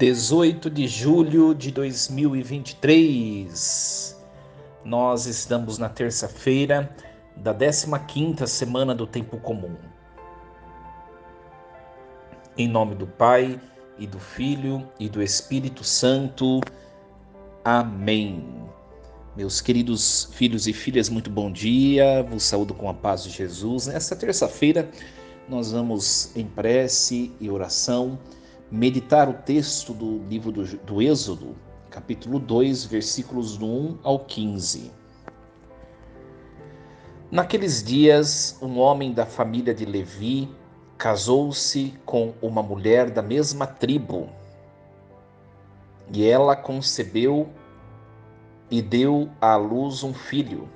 18 de julho de 2023. Nós estamos na terça-feira da 15ª semana do Tempo Comum. Em nome do Pai, e do Filho, e do Espírito Santo. Amém. Meus queridos filhos e filhas, muito bom dia. Vos saúdo com a paz de Jesus. Nesta terça-feira, nós vamos em prece e oração meditar o texto do livro do Êxodo, capítulo 2, versículos do 1 ao 15. Naqueles dias, um homem da família de Levi casou-se com uma mulher da mesma tribo, e ela concebeu e deu à luz um filho.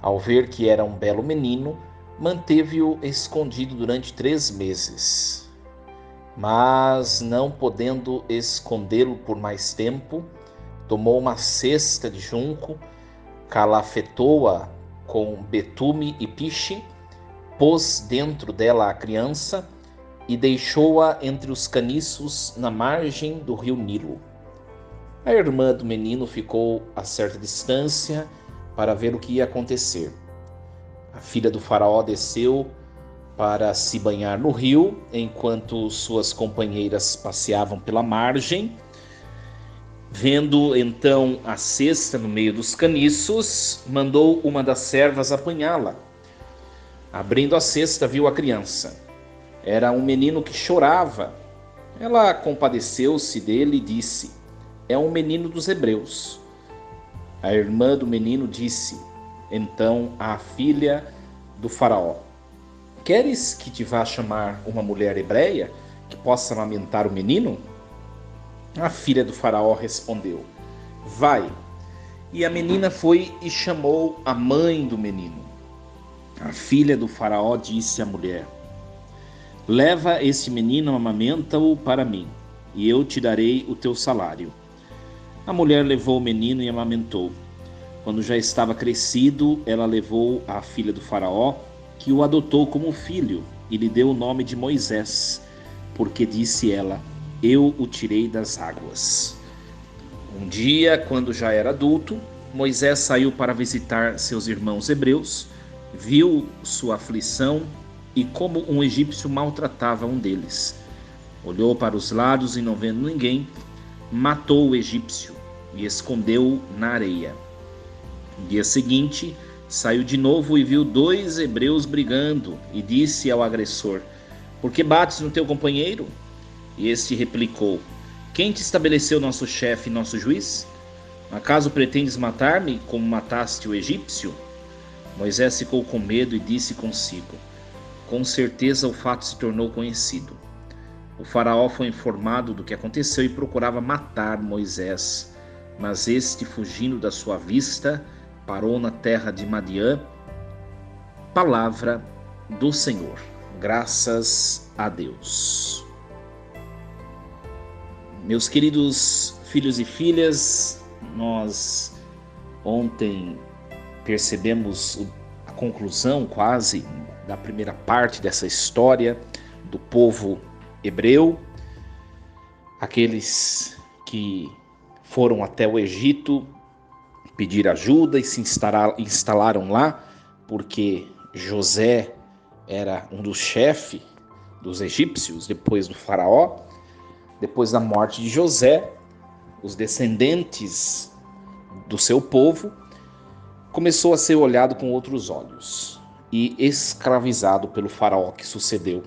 Ao ver que era um belo menino, manteve-o escondido durante 3 meses. Mas, não podendo escondê-lo por mais tempo, tomou uma cesta de junco, calafetou-a com betume e piche, pôs dentro dela a criança e deixou-a entre os caniços na margem do rio Nilo. A irmã do menino ficou a certa distância para ver o que ia acontecer. A filha do faraó desceu para se banhar no rio, enquanto suas companheiras passeavam pela margem. Vendo então a cesta no meio dos caniços, mandou uma das servas apanhá-la. Abrindo a cesta, viu a criança. Era um menino que chorava. Ela compadeceu-se dele e disse: "É um menino dos hebreus." A irmã do menino disse então à filha do faraó: "Queres que te vá chamar uma mulher hebreia que possa amamentar o menino?" A filha do faraó respondeu: "Vai." E a menina foi e chamou a mãe do menino. A filha do faraó disse à mulher: "Leva este menino, amamenta-o para mim, e eu te darei o teu salário." A mulher levou o menino e amamentou. Quando já estava crescido, ela levou à filha do faraó, que o adotou como filho, e lhe deu o nome de Moisés, porque disse ela: "Eu o tirei das águas." Um dia, quando já era adulto, Moisés saiu para visitar seus irmãos hebreus, viu sua aflição e como um egípcio maltratava um deles. Olhou para os lados e, não vendo ninguém, matou o egípcio e escondeu-o na areia. No dia seguinte, saiu de novo e viu 2 hebreus brigando e disse ao agressor: "Por que bates no teu companheiro?" E este replicou: "Quem te estabeleceu nosso chefe e nosso juiz? Acaso pretendes matar-me como mataste o egípcio?" Moisés ficou com medo e disse consigo: "Com certeza o fato se tornou conhecido." O faraó foi informado do que aconteceu e procurava matar Moisés, mas este, fugindo da sua vista, parou na terra de Madiã. Palavra do Senhor. Graças a Deus. Meus queridos filhos e filhas, nós ontem percebemos a conclusão quase da primeira parte dessa história do povo hebreu, aqueles que foram até o Egito pedir ajuda e se instalaram lá, porque José era um dos chefes dos egípcios, depois do faraó. Depois da morte de José, os descendentes do seu povo começou a ser olhado com outros olhos e escravizado pelo faraó que sucedeu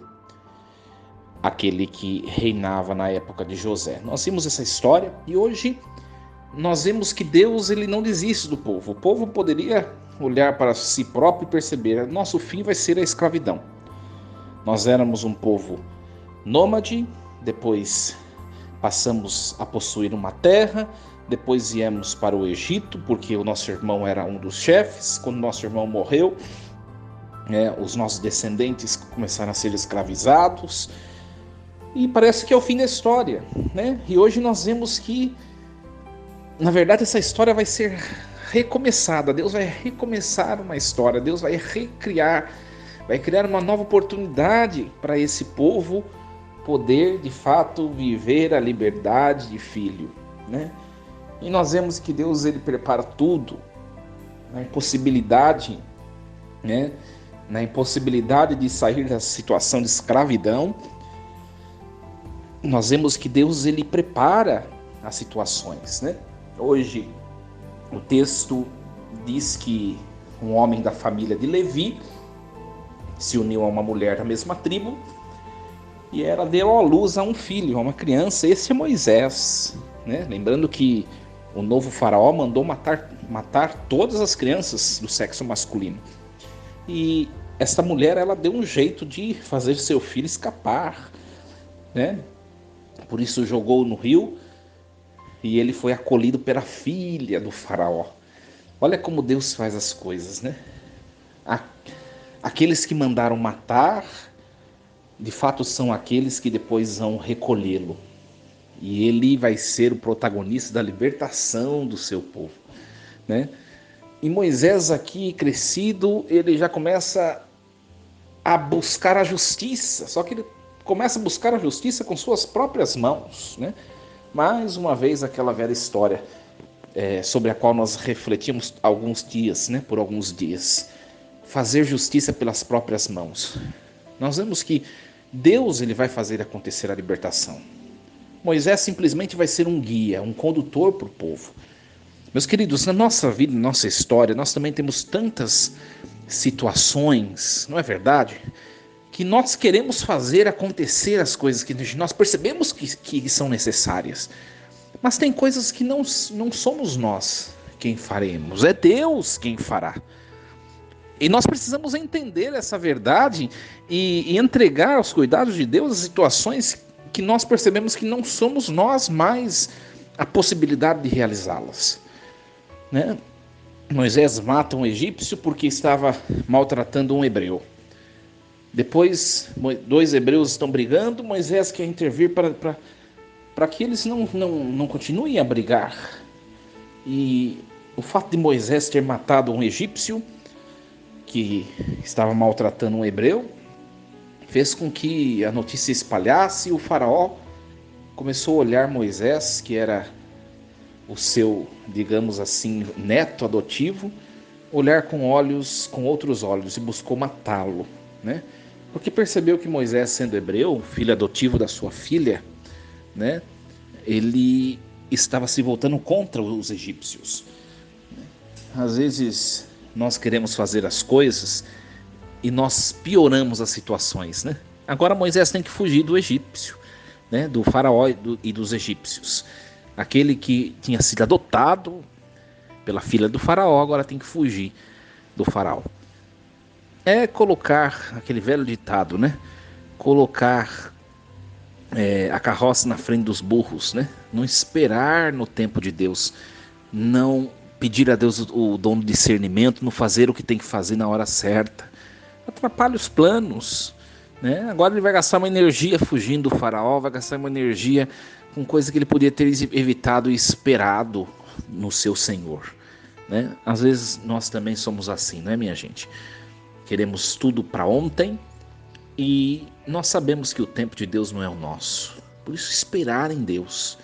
aquele que reinava na época de José. Nós vimos essa história e hoje nós vemos que Deus, ele não desiste do povo. O povo poderia olhar para si próprio e perceber: nosso fim vai ser a escravidão. Nós éramos um povo nômade, depois passamos a possuir uma terra, depois viemos para o Egito, porque o nosso irmão era um dos chefes. Quando nosso irmão morreu, os nossos descendentes começaram a ser escravizados, e parece que é o fim da história, né? E hoje nós vemos que, na verdade, essa história vai ser recomeçada. Deus vai recomeçar uma história, Deus vai criar uma nova oportunidade para esse povo, poder de fato viver a liberdade de filho, né? E nós vemos que Deus ele prepara tudo na impossibilidade, né? Na impossibilidade de sair da situação de escravidão. Nós vemos que Deus ele prepara as situações, né? Hoje o texto diz que um homem da família de Levi se uniu a uma mulher da mesma tribo e ela deu à luz a um filho, a uma criança. Esse é Moisés, né? Lembrando que o novo faraó mandou matar todas as crianças do sexo masculino. E essa mulher, ela deu um jeito de fazer seu filho escapar, né? Por isso jogou no rio e ele foi acolhido pela filha do faraó. Olha como Deus faz as coisas, né? Aqueles que mandaram matar, de fato são aqueles que depois vão recolhê-lo. E ele vai ser o protagonista da libertação do seu povo, né? E Moisés aqui, crescido, ele já começa a buscar a justiça, só que ele começa a buscar a justiça com suas próprias mãos, né? Mais uma vez aquela velha história sobre a qual nós refletimos alguns dias, né? Por alguns dias. Fazer justiça pelas próprias mãos. Nós vemos que Deus ele vai fazer acontecer a libertação. Moisés simplesmente vai ser um guia, um condutor para o povo. Meus queridos, na nossa vida, na nossa história, nós também temos tantas situações, não é verdade? Que nós queremos fazer acontecer as coisas que nós percebemos que são necessárias. Mas tem coisas que não somos nós quem faremos, é Deus quem fará. E nós precisamos entender essa verdade e entregar aos cuidados de Deus as situações que nós percebemos que não somos nós mais a possibilidade de realizá-las, né? Moisés mata um egípcio porque estava maltratando um hebreu. Depois, dois hebreus estão brigando, Moisés quer intervir para que eles não continuem a brigar. E o fato de Moisés ter matado um egípcio que estava maltratando um hebreu fez com que a notícia se espalhasse e o faraó começou a olhar Moisés, que era o seu, digamos assim, neto adotivo, olhar com outros olhos e buscou matá-lo, né? Porque percebeu que Moisés, sendo hebreu, filho adotivo da sua filha, né? Ele estava se voltando contra os egípcios. Às vezes nós queremos fazer as coisas e nós pioramos as situações, né? Agora Moisés tem que fugir do egípcio, né? Do faraó e dos egípcios. Aquele que tinha sido adotado pela filha do faraó, agora tem que fugir do faraó. É colocar aquele velho ditado, né? Colocar a carroça na frente dos burros, né? Não esperar no tempo de Deus, não pedir a Deus o dom de discernimento, não fazer o que tem que fazer na hora certa. Atrapalha os planos, né? Agora ele vai gastar uma energia fugindo do faraó, vai gastar uma energia com coisa que ele podia ter evitado e esperado no seu Senhor, né? Às vezes nós também somos assim, não é, minha gente? Queremos tudo para ontem e nós sabemos que o tempo de Deus não é o nosso. Por isso, esperar em Deus.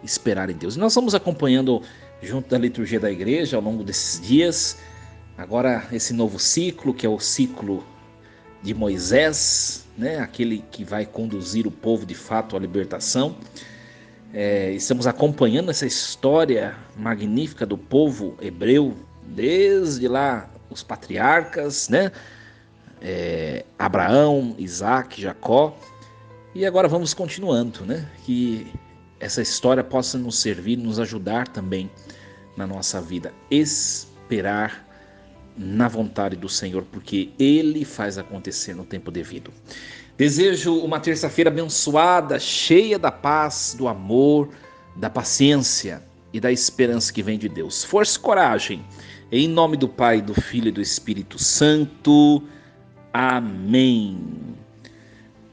Esperar em Deus. E nós vamos acompanhando junto da liturgia da igreja ao longo desses dias. Agora, esse novo ciclo, que é o ciclo de Moisés, né? Aquele que vai conduzir o povo de fato à libertação. Estamos acompanhando essa história magnífica do povo hebreu, desde lá os patriarcas, né? Abraão, Isaac, Jacó. E agora vamos continuando, né? Que essa história possa nos servir, nos ajudar também na nossa vida. Esperar na vontade do Senhor, porque Ele faz acontecer no tempo devido. Desejo uma terça-feira abençoada, cheia da paz, do amor, da paciência e da esperança que vem de Deus. Força e coragem. Em nome do Pai, do Filho e do Espírito Santo. Amém.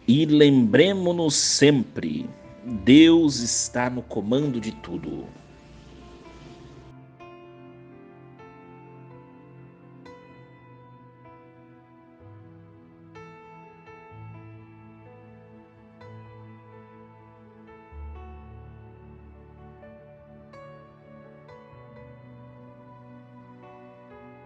E lembremos-nos sempre, Deus está no comando de tudo.